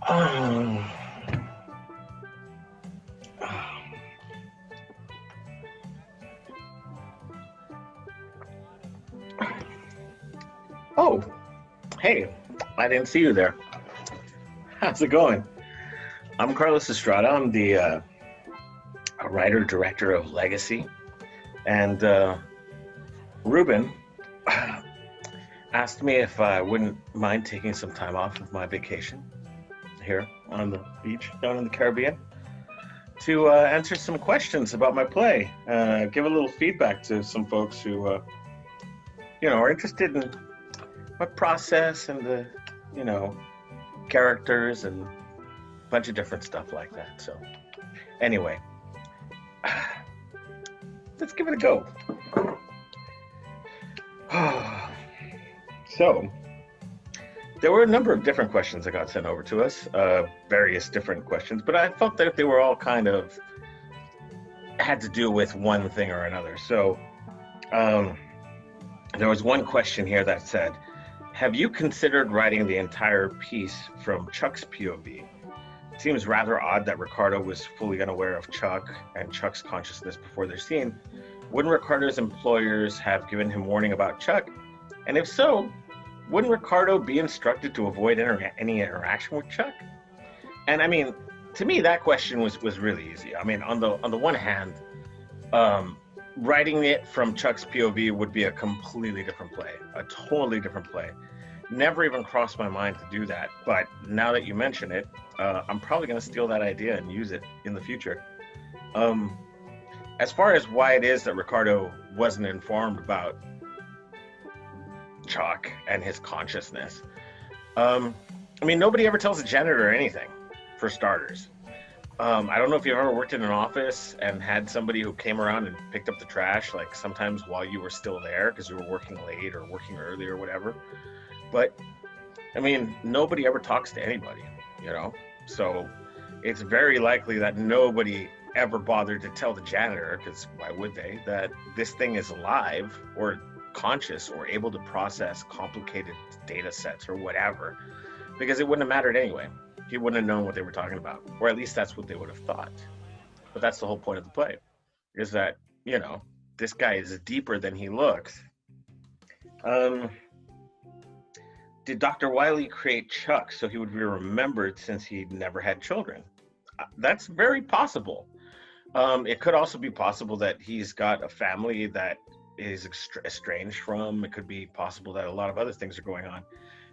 Um, oh, hey, I didn't see you there. How's it going? I'm Carlos Estrada. I'm the writer director of Legacy, and Ruben asked me if I wouldn't mind taking some time off of my vacation here on the beach down in the Caribbean to answer some questions about my play, give a little feedback to some folks who are interested in my process and the you know characters and a bunch of different stuff like that. So anyway, let's give it a go. So there were a number of different questions that got sent over to us, various different questions, but I felt that they were all kind of had to do with one thing or another. So there was one question here that said, have you considered writing the entire piece from Chuck's POV? It seems rather odd that Ricardo was fully unaware of Chuck and Chuck's consciousness before their scene. Wouldn't Ricardo's employers have given him warning about Chuck? And if so, wouldn't Ricardo be instructed to avoid any interaction with Chuck? And I mean, to me, that question was really easy. I mean, on the one hand, writing it from Chuck's POV would be a completely different play, a totally different play. Never even crossed my mind to do that, but now that you mention it, I'm probably going to steal that idea and use it in the future. As far as why it is that Ricardo wasn't informed about Chuck and his consciousness, I mean, nobody ever tells a janitor anything, for starters. I don't know if you've ever worked in an office and had somebody who came around and picked up the trash, like sometimes while you were still there because you were working late or working early or whatever. But I mean, nobody ever talks to anybody, So it's very likely that nobody ever bothered to tell the janitor, because why would they, that this thing is alive or conscious or able to process complicated data sets or whatever, because it wouldn't have mattered anyway. He wouldn't have known what they were talking about, or at least that's what they would have thought. But that's the whole point of the play, is that, this guy is deeper than he looks. Did Dr. Wily create Chuck so he would be remembered since he never had children? That's very possible. It could also be possible that he's got a family that is estranged from. It could be possible that a lot of other things are going on.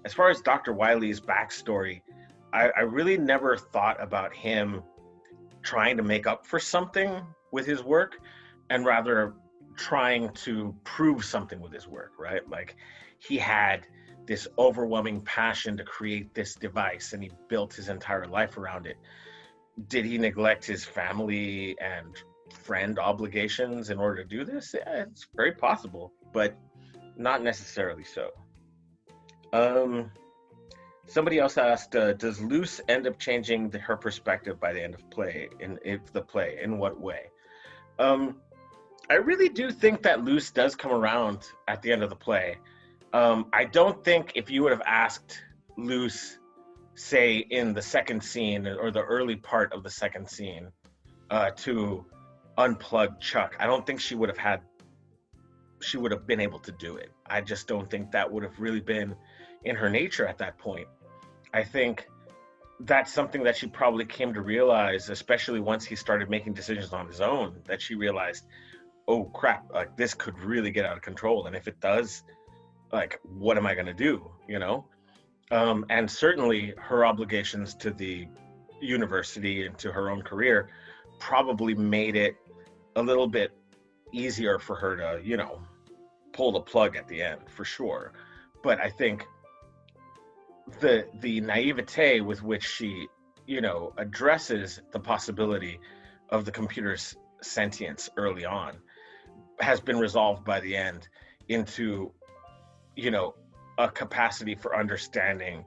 As far as Dr. Wily's backstory, I really never thought about him trying to make up for something with his work, and rather trying to prove something with his work, right? Like, he had this overwhelming passion to create this device and he built his entire life around it. Did he neglect his family and friend obligations in order to do this? Yeah, it's very possible, but not necessarily so. Somebody else asked, does Luce end up changing her perspective by the end of play? In what way? I really do think that Luce does come around at the end of the play. I don't think if you would have asked Luce, say in the second scene or the early part of the second scene, to unplug Chuck, I don't think she would have been able to do it. I just don't think that would have really been in her nature at that point. I think that's something that she probably came to realize, especially once he started making decisions on his own, that she realized, oh crap, like this could really get out of control. And if it does, like, what am I going to do? And certainly her obligations to the university and to her own career probably made it a little bit easier for her to, pull the plug at the end, for sure. But I think the naivete with which she, addresses the possibility of the computer's sentience early on has been resolved by the end into, a capacity for understanding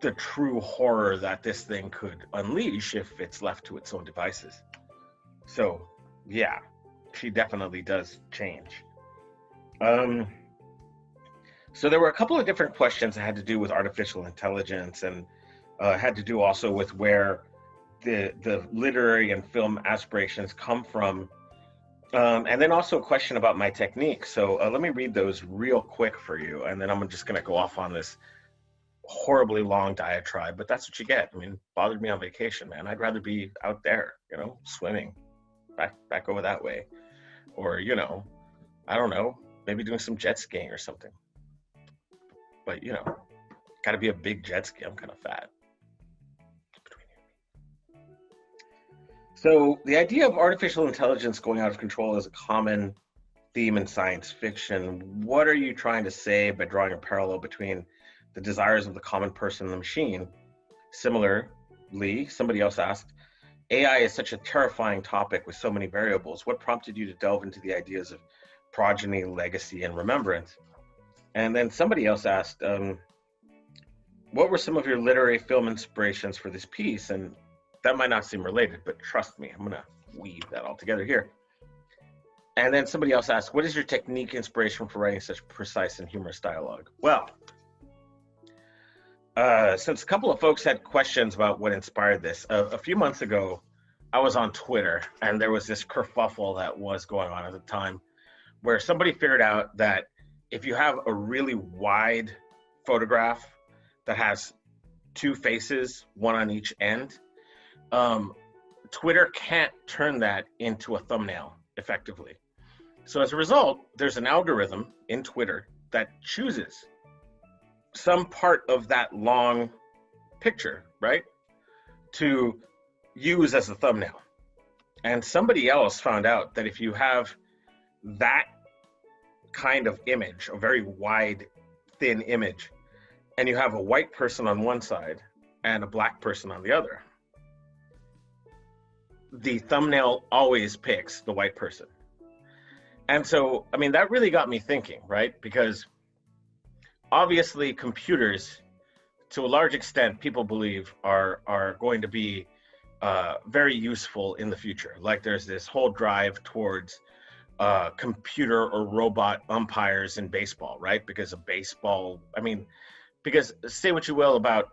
the true horror that this thing could unleash if it's left to its own devices. So, yeah, she definitely does change. So there were a couple of different questions that had to do with artificial intelligence and had to do also with where the literary and film aspirations come from. And then also a question about my technique. So let me read those real quick for you, and then I'm just going to go off on this horribly long diatribe, but that's what you get. I mean, bothered me on vacation, man. I'd rather be out there, swimming back over that way, or I don't know, maybe doing some jet skiing or something. But got to be a big jet ski. I'm kind of fat. So the idea of artificial intelligence going out of control is a common theme in science fiction. What are you trying to say by drawing a parallel between the desires of the common person and the machine? Similarly, somebody else asked, AI is such a terrifying topic with so many variables. What prompted you to delve into the ideas of progeny, legacy, and remembrance? And then somebody else asked, what were some of your literary film inspirations for this piece? And that might not seem related, but trust me, I'm going to weave that all together here. And then somebody else asked, what is your technique inspiration for writing such precise and humorous dialogue? Well, since a couple of folks had questions about what inspired this, a few months ago, I was on Twitter, and there was this kerfuffle that was going on at the time, where somebody figured out that if you have a really wide photograph that has two faces, one on each end, Twitter can't turn that into a thumbnail effectively. So as a result, there's an algorithm in Twitter that chooses some part of that long picture, right, to use as a thumbnail. And somebody else found out that if you have that kind of image, a very wide, thin image, and you have a white person on one side and a black person on the other, the thumbnail always picks the white person. And so, I mean, that really got me thinking, right? Because obviously computers, to a large extent, people believe are going to be very useful in the future. Like there's this whole drive towards computer or robot umpires in baseball, right? Because of baseball, because say what you will about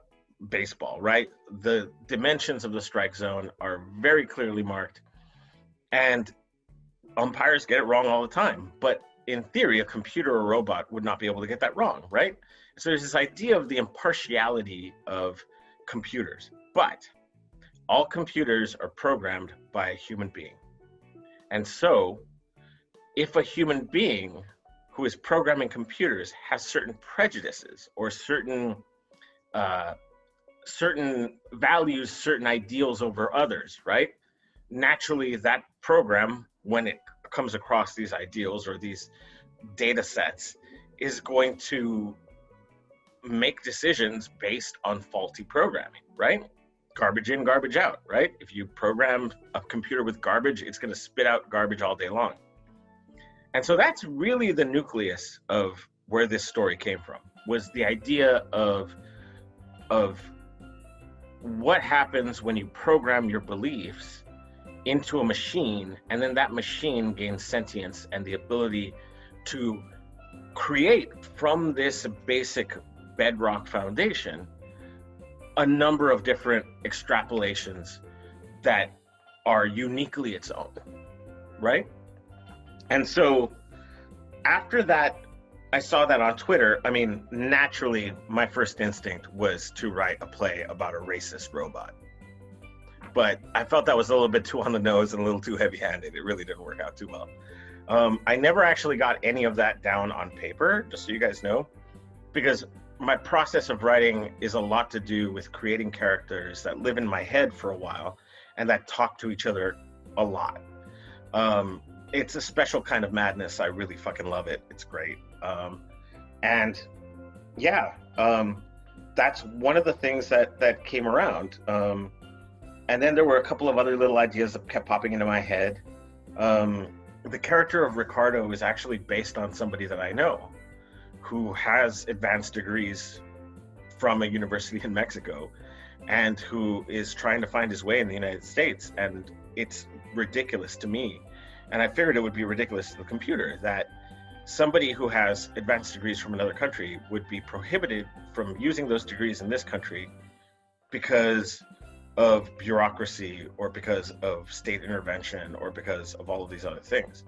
baseball, right? The dimensions of the strike zone are very clearly marked, and umpires get it wrong all the time. But in theory, a computer or robot would not be able to get that wrong, right? So there's this idea of the impartiality of computers, but all computers are programmed by a human being. And so if a human being who is programming computers has certain prejudices or certain values, certain ideals over others, right? Naturally, that program, when it comes across these ideals or these data sets, is going to make decisions based on faulty programming, right? Garbage in, garbage out, right? If you program a computer with garbage, it's going to spit out garbage all day long. And so that's really the nucleus of where this story came from, was the idea of what happens when you program your beliefs into a machine, and then that machine gains sentience and the ability to create from this basic bedrock foundation a number of different extrapolations that are uniquely its own, right? And so after that, I saw that on Twitter. I mean, naturally, my first instinct was to write a play about a racist robot. But I felt that was a little bit too on the nose and a little too heavy-handed. It really didn't work out too well. I never actually got any of that down on paper, just so you guys know, because my process of writing is a lot to do with creating characters that live in my head for a while and that talk to each other a lot. It's a special kind of madness. I really fucking love it. It's great. And yeah, that's one of the things that came around. And then there were a couple of other little ideas that kept popping into my head. The character of Ricardo is actually based on somebody that I know who has advanced degrees from a university in Mexico and who is trying to find his way in the United States. And it's ridiculous to me. And I figured it would be ridiculous to the computer that somebody who has advanced degrees from another country would be prohibited from using those degrees in this country because of bureaucracy or because of state intervention or because of all of these other things.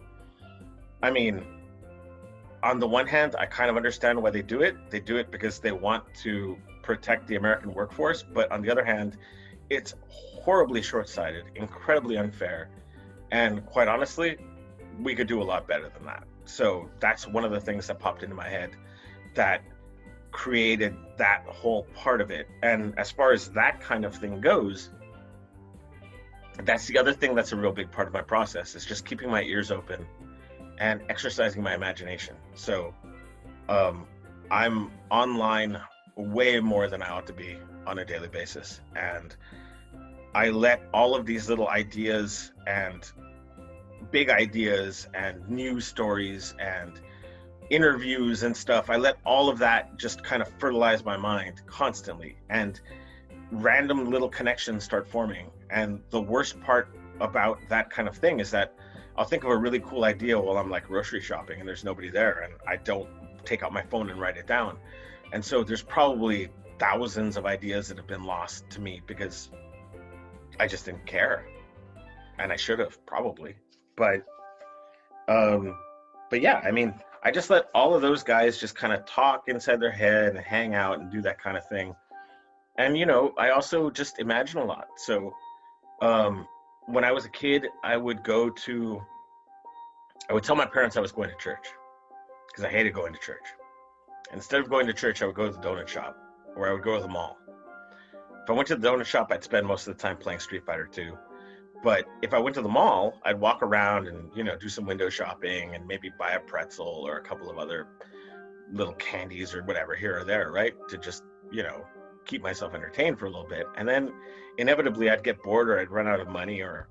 I mean, on the one hand, I kind of understand why they do it. They do it because they want to protect the American workforce. But on the other hand, it's horribly short-sighted, incredibly unfair. And quite honestly, we could do a lot better than that. So that's one of the things that popped into my head that created that whole part of it. And as far as that kind of thing goes, that's the other thing that's a real big part of my process, is just keeping my ears open and exercising my imagination. So I'm online way more than I ought to be on a daily basis. And I let all of these little ideas and big ideas and news stories and interviews and stuff, I let all of that just kind of fertilize my mind constantly, and random little connections start forming. And the worst part about that kind of thing is that I'll think of a really cool idea while I'm like grocery shopping and there's nobody there, and I don't take out my phone and write it down. And so there's probably thousands of ideas that have been lost to me because I just didn't care. And I should have, probably. But yeah, I mean, I just let all of those guys just kind of talk inside their head and hang out and do that kind of thing. And, you know, I also just imagine a lot. So when I was a kid, I would tell my parents I was going to church because I hated going to church. Instead of going to church, I would go to the donut shop, or I would go to the mall. If I went to the donut shop, I'd spend most of the time playing Street Fighter 2. But if I went to the mall, I'd walk around and, you know, do some window shopping and maybe buy a pretzel or a couple of other little candies or whatever here or there, right? To just, you know, keep myself entertained for a little bit. And then inevitably I'd get bored, or I'd run out of money or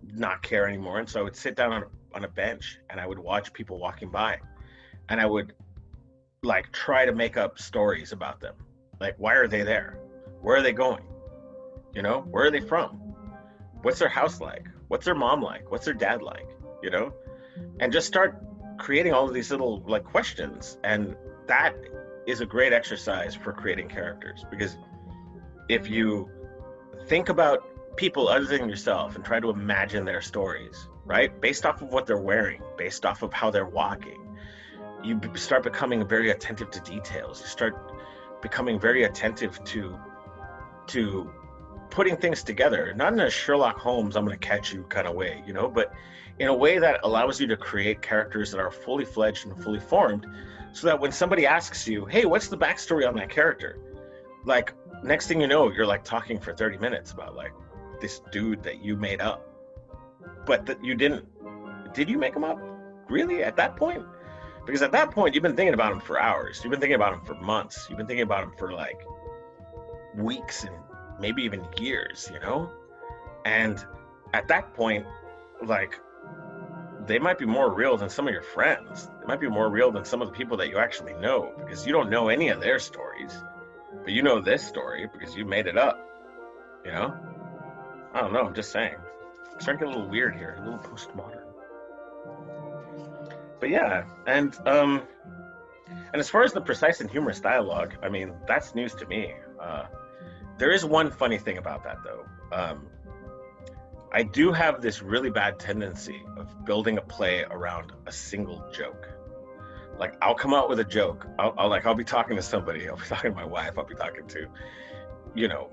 not care anymore. And so I would sit down on a bench and I would watch people walking by, and I would like try to make up stories about them. Like, why are they there? Where are they going? You know, where are they from? What's their house like? What's their mom like? What's their dad like? You know, and just start creating all of these little like questions. And that is a great exercise for creating characters, because if you think about people other than yourself and try to imagine their stories, right? Based off of what they're wearing, based off of how they're walking, you start becoming very attentive to details. You start becoming very attentive to putting things together, not in a Sherlock Holmes, I'm going to catch you kind of way, you know, but in a way that allows you to create characters that are fully fledged and fully formed, so that when somebody asks you, hey, what's the backstory on that character? Like, next thing you know, you're like talking for 30 minutes about like this dude that you made up, but that you did you make him up? Really? At that point? Because at that point, you've been thinking about him for hours. You've been thinking about him for months. You've been thinking about him for like weeks and maybe even years, you know? And at that point, like, they might be more real than some of your friends. They might be more real than some of the people that you actually know, because you don't know any of their stories, but you know this story because you made it up, you know? I don't know, I'm just saying. It's starting to get a little weird here, a little postmodern. But yeah, and as far as the precise and humorous dialogue, I mean, that's news to me. There is one funny thing about that, though. I do have this really bad tendency of building a play around a single joke. Like, I'll come out with a joke. I'll be talking to somebody. I'll be talking to my wife. I'll be talking to, you know,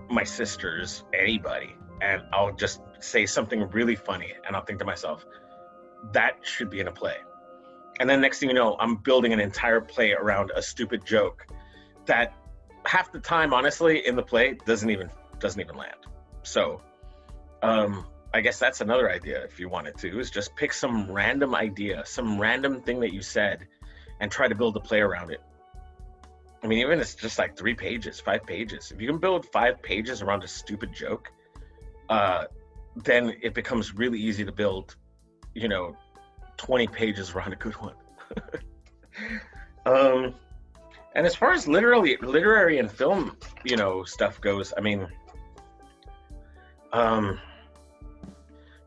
my sisters, anybody. And I'll just say something really funny. And I'll think to myself, that should be in a play. And then next thing you know, I'm building an entire play around a stupid joke that half the time, honestly, in the play doesn't even land. So I guess that's another idea, if you wanted to, is just pick some random idea, some random thing that you said, and try to build a play around it. I mean, even if it's just like 3 pages, 5 pages. If you can build 5 pages around a stupid joke, then it becomes really easy to build, you know, 20 pages around a good one. And as far as literary and film, you know, stuff goes, I mean,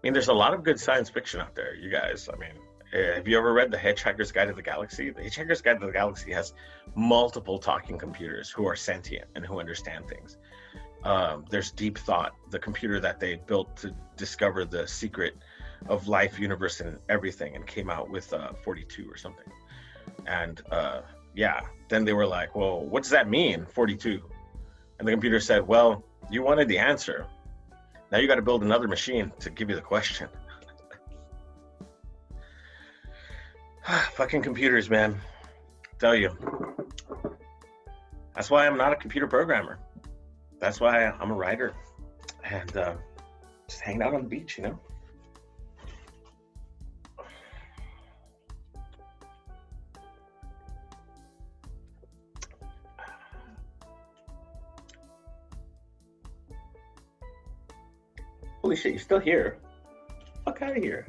there's a lot of good science fiction out there, you guys. I mean, Have you ever read The Hitchhiker's Guide to the Galaxy? The Hitchhiker's Guide to the Galaxy has multiple talking computers who are sentient and who understand things. There's Deep Thought, the computer that they built to discover the secret of life, universe, and everything, and came out with 42 or something. And yeah, then they were like, well, what does that mean, 42? And the computer said, well, you wanted the answer. Now you got to build another machine to give you the question. Fucking computers, man. Tell you. That's why I'm not a computer programmer. That's why I'm a writer. And just hanging out on the beach, you know? Holy shit, you're still here. Fuck out of here.